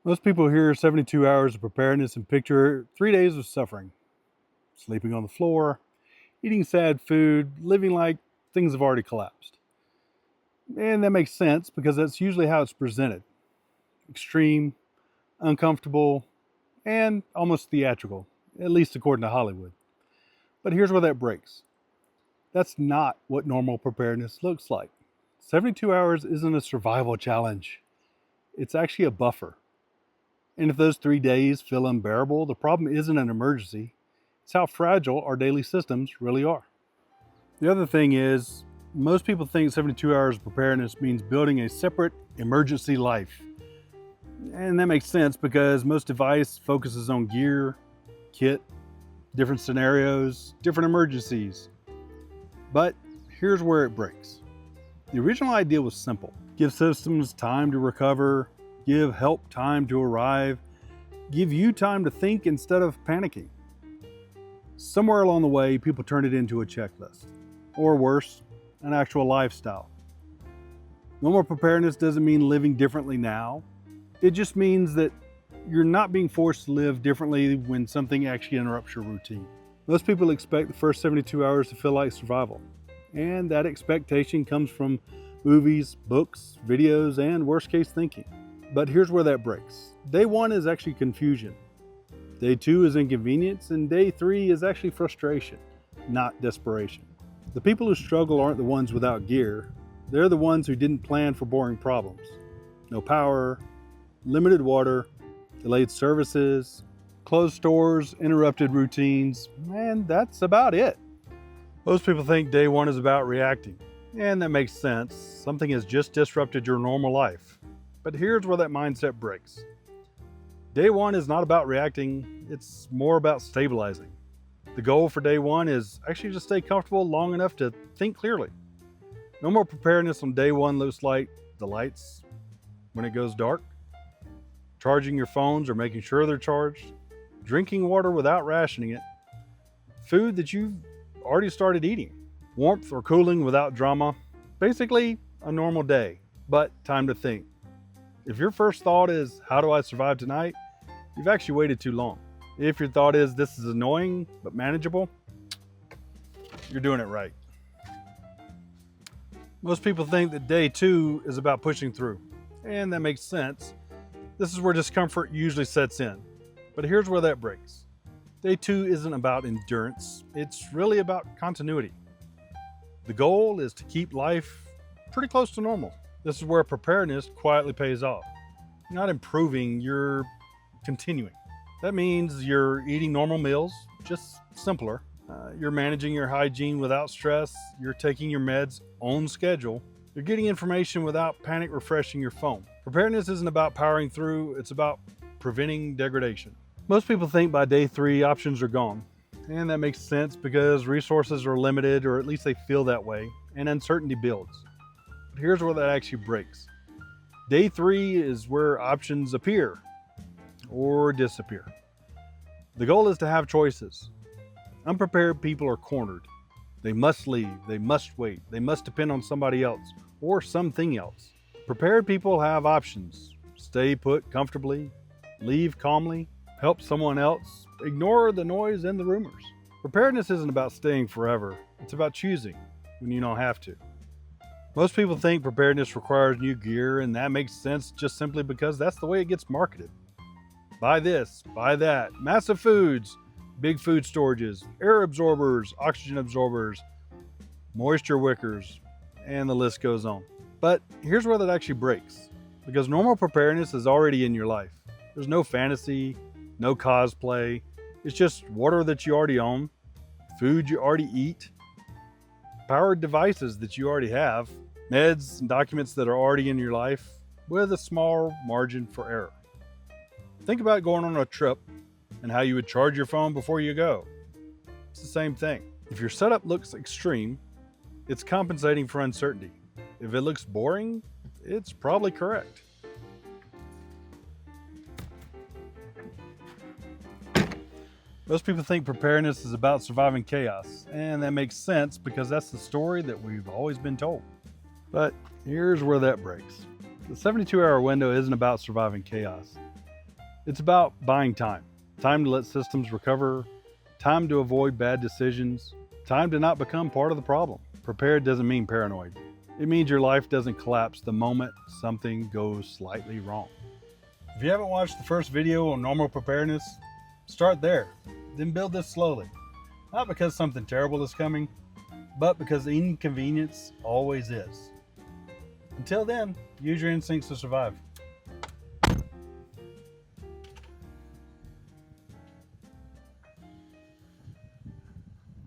Most people hear 72 hours of preparedness and picture 3 days of suffering, sleeping on the floor, eating sad food, living like things have already collapsed. And that makes sense because that's usually how it's presented: extreme, uncomfortable, and almost theatrical, at least according to Hollywood. But here's where that breaks. That's not what normal preparedness looks like. 72 hours isn't a survival challenge, it's actually a buffer. And if those 3 days feel unbearable, the problem isn't an emergency, it's how fragile our daily systems really are. The other thing is, most people think 72 hours of preparedness means building a separate emergency life. And that makes sense because most advice focuses on gear, kit, different scenarios, different emergencies. But here's where it breaks. The original idea was simple: give systems time to recover, give help time to arrive, give you time to think instead of panicking. Somewhere along the way, people turned it into a checklist, or worse, an actual lifestyle. Normal preparedness doesn't mean living differently now. It just means that you're not being forced to live differently when something actually interrupts your routine. Most people expect the first 72 hours to feel like survival, and that expectation comes from movies, books, videos, and worst case thinking. But here's where that breaks. Day one is actually confusion. Day two is inconvenience, and day three is actually frustration, not desperation. The people who struggle aren't the ones without gear. They're the ones who didn't plan for boring problems. No power, limited water, delayed services, closed stores, interrupted routines, and that's about it. Most people think day one is about reacting, and that makes sense. Something has just disrupted your normal life. But here's where that mindset breaks. Day one is not about reacting, it's more about stabilizing. The goal for day one is actually to stay comfortable long enough to think clearly. No more preparedness on day one looks like the lights when it goes dark, charging your phones or making sure they're charged, drinking water without rationing it, food that you've already started eating, warmth or cooling without drama. Basically, a normal day, but time to think. If your first thought is, how do I survive tonight? You've actually waited too long. If your thought is, this is annoying but manageable, you're doing it right. Most people think that day two is about pushing through, and that makes sense. This is where discomfort usually sets in. But here's where that breaks. Day two isn't about endurance, it's really about continuity. The goal is to keep life pretty close to normal. This is where preparedness quietly pays off. You're not improving, you're continuing. That means you're eating normal meals, just simpler. You're managing your hygiene without stress. You're taking your meds on schedule. You're getting information without panic refreshing your phone. Preparedness isn't about powering through, it's about preventing degradation. Most people think by day three, options are gone. And that makes sense because resources are limited, or at least they feel that way, and uncertainty builds. But here's where that actually breaks. Day three is where options appear or disappear. The goal is to have choices. Unprepared people are cornered. They must leave, they must wait, they must depend on somebody else or something else. Prepared people have options. Stay put comfortably, leave calmly, help someone else, ignore the noise and the rumors. Preparedness isn't about staying forever, it's about choosing when you don't have to. Most people think preparedness requires new gear, and that makes sense just simply because that's the way it gets marketed. Buy this, buy that, massive foods, big food storages, air absorbers, oxygen absorbers, moisture wickers, and the list goes on. But here's where that actually breaks, because normal preparedness is already in your life. There's no fantasy, no cosplay. It's just water that you already own, food you already eat, powered devices that you already have, meds and documents that are already in your life with a small margin for error. Think about going on a trip and how you would charge your phone before you go. It's the same thing. If your setup looks extreme, it's compensating for uncertainty. If it looks boring, it's probably correct. Most people think preparedness is about surviving chaos, and that makes sense because that's the story that we've always been told. But here's where that breaks. The 72-hour window isn't about surviving chaos. It's about buying time. Time to let systems recover, time to avoid bad decisions, time to not become part of the problem. Prepared doesn't mean paranoid. It means your life doesn't collapse the moment something goes slightly wrong. If you haven't watched the first video on normal preparedness, start there. Then build this slowly. Not because something terrible is coming, but because the inconvenience always is. Until then, use your instincts to survive.